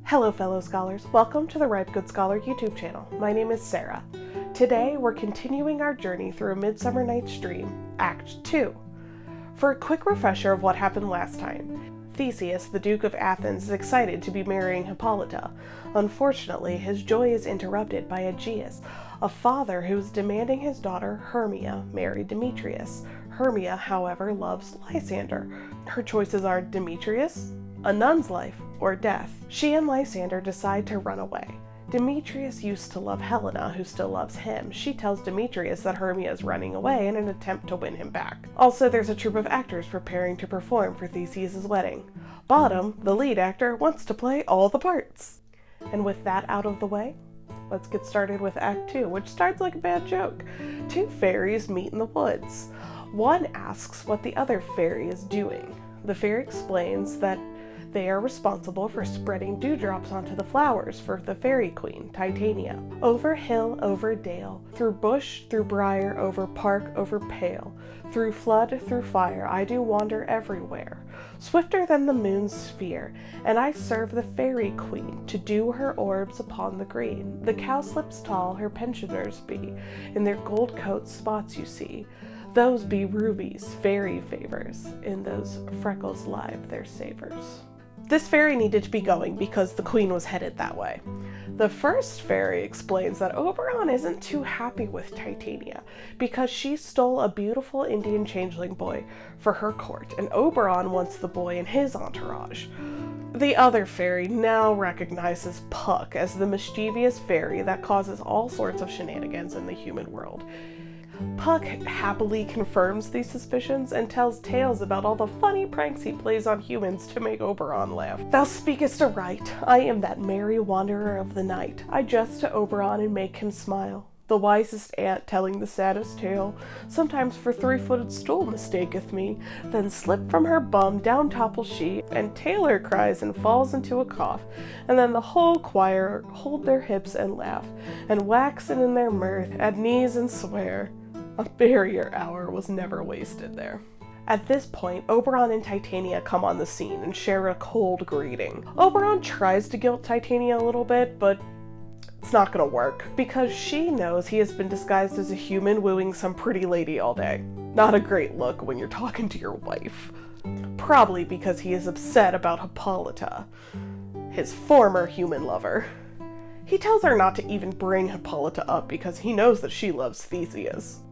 Hello fellow scholars, welcome to the Ripe Good Scholar YouTube channel. My name is Sarah. Today we're continuing our journey through A Midsummer Night's Dream, Act 2. For a quick refresher of what happened last time, Theseus, the Duke of Athens, is excited to be marrying Hippolyta. Unfortunately, his joy is interrupted by Aegeus, a father who is demanding his daughter Hermia marry Demetrius. Hermia, however, loves Lysander. Her choices are Demetrius, a nun's life, or death. She and Lysander decide to run away. Demetrius used to love Helena, who still loves him. She tells Demetrius that Hermia is running away in an attempt to win him back. Also, there's a troupe of actors preparing to perform for Theseus' wedding. Bottom, the lead actor, wants to play all the parts. And with that out of the way, let's get started with Act 2, which starts like a bad joke. Two fairies meet in the woods. One asks what the other fairy is doing. The fairy explains that they are responsible for spreading dewdrops onto the flowers for the fairy queen, Titania. Over hill, over dale, through bush, through briar, over park, over pale, through flood, through fire, I do wander everywhere, swifter than the moon's sphere, and I serve the fairy queen to dew her orbs upon the green. The cowslips tall her pensioners be, in their gold coats spots you see. Those be rubies, fairy favors, in those freckles live their savors. This fairy needed to be going because the queen was headed that way. The first fairy explains that Oberon isn't too happy with Titania because she stole a beautiful Indian changeling boy for her court, and Oberon wants the boy in his entourage. The other fairy now recognizes Puck as the mischievous fairy that causes all sorts of shenanigans in the human world. Puck happily confirms these suspicions and tells tales about all the funny pranks he plays on humans to make Oberon laugh. Thou speakest aright, I am that merry wanderer of the night. I jest to Oberon and make him smile. The wisest ant telling the saddest tale, sometimes for three-footed stool mistaketh me, then slip from her bum down topples she, and Taylor cries and falls into a cough, and then the whole choir hold their hips and laugh, and waxen in their mirth, at knees and swear. A barrier hour was never wasted there. At this point, Oberon and Titania come on the scene and share a cold greeting. Oberon tries to guilt Titania a little bit, but it's not gonna work, because she knows he has been disguised as a human wooing some pretty lady all day. Not a great look when you're talking to your wife. Probably because he is upset about Hippolyta, his former human lover. He tells her not to even bring Hippolyta up because he knows that she loves Theseus.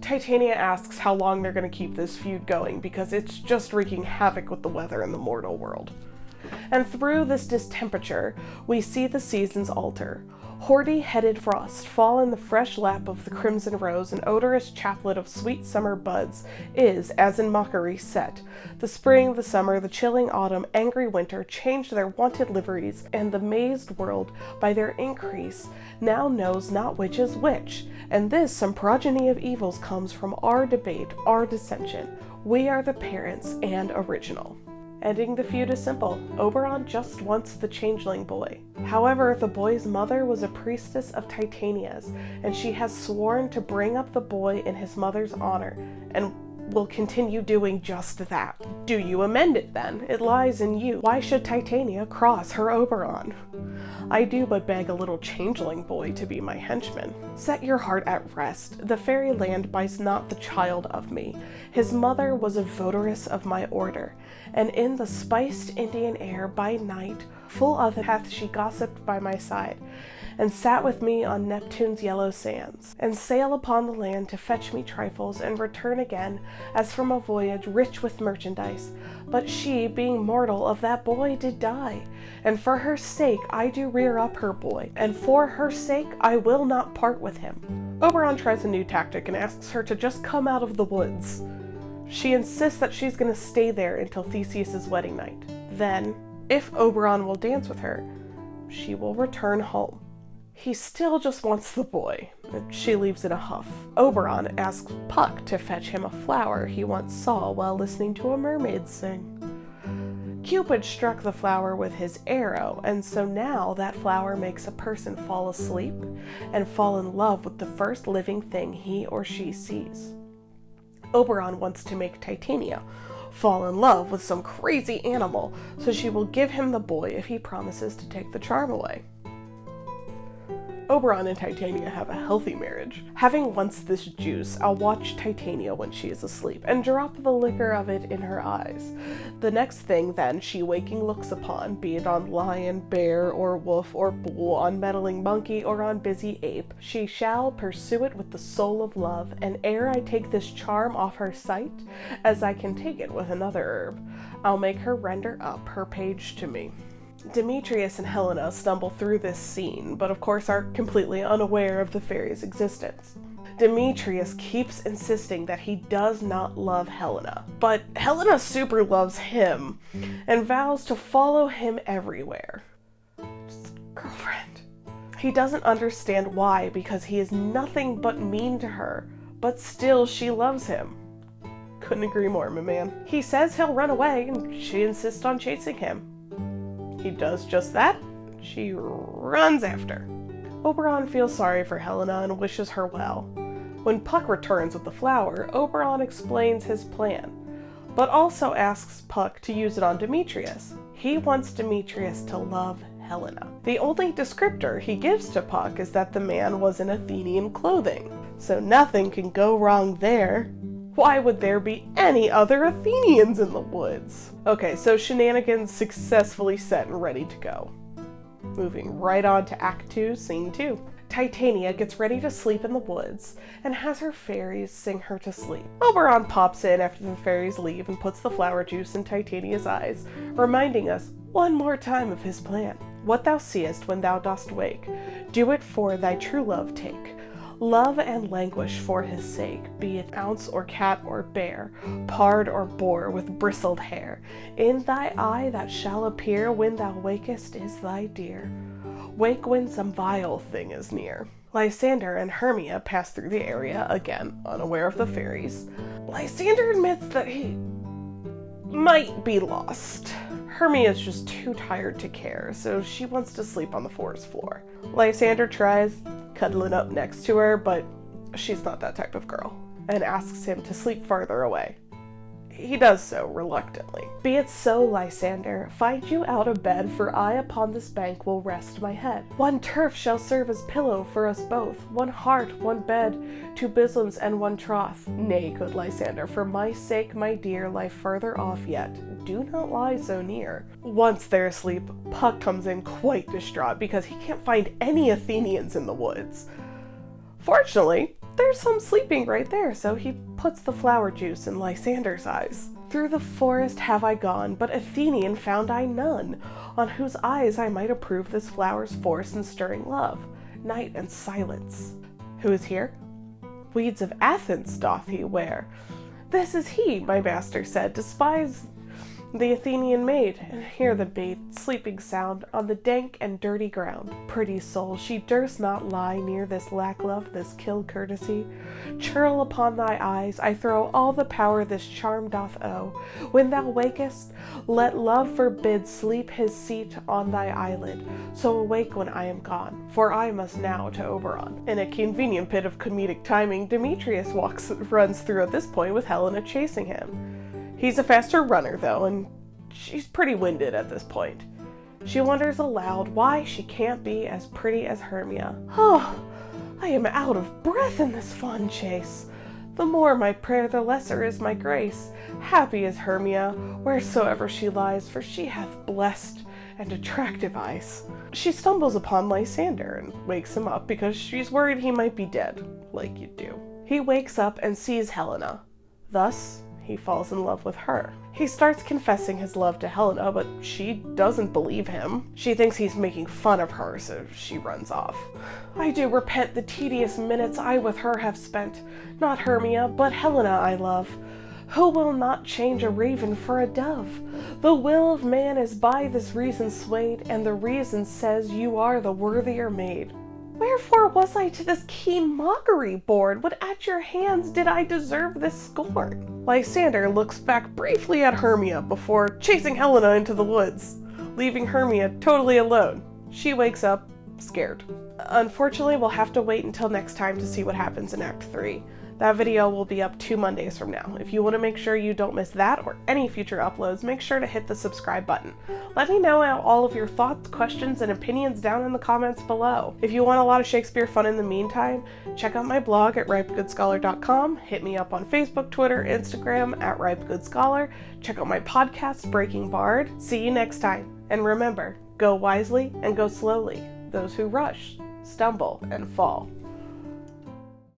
Titania asks how long they're going to keep this feud going because it's just wreaking havoc with the weather in the mortal world. And through this distemperature, we see the seasons alter. Hoary-headed frost fall in the fresh lap of the crimson rose, an odorous chaplet of sweet summer buds is, as in mockery, set. The spring, the summer, the chilling autumn, angry winter change their wonted liveries, and the mazed world, by their increase, now knows not which is which. And this, some progeny of evils, comes from our debate, our dissension. We are the parents and original. Ending the feud is simple. Oberon just wants the changeling boy. However, the boy's mother was a priestess of Titania's, and she has sworn to bring up the boy in his mother's honor, and will continue doing just that. Do you amend it then? It lies in you. Why should Titania cross her Oberon? I do but beg a little changeling boy to be my henchman. Set your heart at rest. The fairy land buys not the child of me. His mother was a votaress of my order, and in the spiced Indian air by night, full of it hath she gossiped by my side, and sat with me on Neptune's yellow sands, and sail upon the land to fetch me trifles, and return again, as from a voyage rich with merchandise. But she, being mortal, of that boy did die, and for her sake I do rear up her boy, and for her sake I will not part with him. Oberon tries a new tactic and asks her to just come out of the woods. She insists that she's going to stay there until Theseus' wedding night. Then, if Oberon will dance with her, she will return home. He still just wants the boy, and she leaves in a huff. Oberon asks Puck to fetch him a flower he once saw while listening to a mermaid sing. Cupid struck the flower with his arrow, and so now that flower makes a person fall asleep and fall in love with the first living thing he or she sees. Oberon wants to make Titania, fall in love with some crazy animal, so she will give him the boy if he promises to take the charm away. Oberon and Titania have a healthy marriage. Having once this juice, I'll watch Titania when she is asleep and drop the liquor of it in her eyes. The next thing then she waking looks upon, be it on lion, bear, or wolf, or bull, on meddling monkey, or on busy ape, she shall pursue it with the soul of love, and ere I take this charm off her sight, as I can take it with another herb, I'll make her render up her page to me. Demetrius and Helena stumble through this scene, but of course are completely unaware of the fairies' existence. Demetrius keeps insisting that he does not love Helena, but Helena super loves him and vows to follow him everywhere. Just girlfriend. He doesn't understand why, because he is nothing but mean to her, but still she loves him. Couldn't agree more, my man. He says he'll run away, and she insists on chasing him. He does just that. She runs after. Oberon feels sorry for Helena and wishes her well. When Puck returns with the flower, Oberon explains his plan, but also asks Puck to use it on Demetrius. He wants Demetrius to love Helena. The only descriptor he gives to Puck is that the man was in Athenian clothing, so nothing can go wrong there. Why would there be any other Athenians in the woods? Okay, so shenanigans successfully set and ready to go. Moving right on to Act 2, Scene 2. Titania gets ready to sleep in the woods and has her fairies sing her to sleep. Oberon pops in after the fairies leave and puts the flower juice in Titania's eyes, reminding us one more time of his plan. What thou seest when thou dost wake, do it for thy true love take. Love and languish for his sake, be it ounce or cat or bear, pard or boar with bristled hair. In thy eye that shall appear when thou wakest is thy dear. Wake when some vile thing is near. Lysander and Hermia pass through the area, again unaware of the fairies. Lysander admits that he might be lost. Hermia is just too tired to care, so she wants to sleep on the forest floor. Lysander tries cuddling up next to her, but she's not that type of girl, and asks him to sleep farther away. He does so reluctantly. Be it so, Lysander, find you out of bed, for I upon this bank will rest my head. One turf shall serve as pillow for us both, one heart, one bed, two bosoms, and one troth. Nay, good Lysander, for my sake, my dear, lie further off yet. Do not lie so near. Once they're asleep, Puck comes in quite distraught because he can't find any Athenians in the woods. Fortunately, there's some sleeping right there, so he puts the flower juice in Lysander's eyes. Through the forest have I gone, but Athenian found I none, on whose eyes I might approve this flower's force and stirring love, night and silence. Who is here? Weeds of Athens doth he wear. This is he, my master said, despise the Athenian maid, and hear the maid sleeping sound on the dank and dirty ground. Pretty soul, she durst not lie near this lack love, this kill courtesy. Churl upon thy eyes, I throw all the power this charm doth owe. When thou wakest, let love forbid sleep his seat on thy eyelid. So awake when I am gone, for I must now to Oberon. In a convenient bit of comedic timing, Demetrius runs through at this point with Helena chasing him. He's a faster runner, though, and she's pretty winded at this point. She wonders aloud why she can't be as pretty as Hermia. Oh, I am out of breath in this fun chase. The more my prayer, the lesser is my grace. Happy is Hermia, wheresoever she lies, for she hath blessed and attractive eyes. She stumbles upon Lysander and wakes him up because she's worried he might be dead, like you do. He wakes up and sees Helena. Thus, he falls in love with her. He starts confessing his love to Helena, but she doesn't believe him. She thinks he's making fun of her, so she runs off. I do repent the tedious minutes I with her have spent. Not Hermia, but Helena I love. Who will not change a raven for a dove? The will of man is by this reason swayed, and the reason says you are the worthier maid. Wherefore was I to this keen mockery born, when at your hands did I deserve this scorn? Lysander looks back briefly at Hermia before chasing Helena into the woods, leaving Hermia totally alone. She wakes up, scared. Unfortunately, we'll have to wait until next time to see what happens in Act 3. That video will be up 2 Mondays from now. If you want to make sure you don't miss that or any future uploads, make sure to hit the subscribe button. Let me know all of your thoughts, questions, and opinions down in the comments below. If you want a lot of Shakespeare fun in the meantime, check out my blog at ripegoodscholar.com, hit me up on Facebook, Twitter, Instagram at ripegoodscholar, check out my podcast, Breaking Bard. See you next time, and remember, go wisely and go slowly. Those who rush stumble and fall.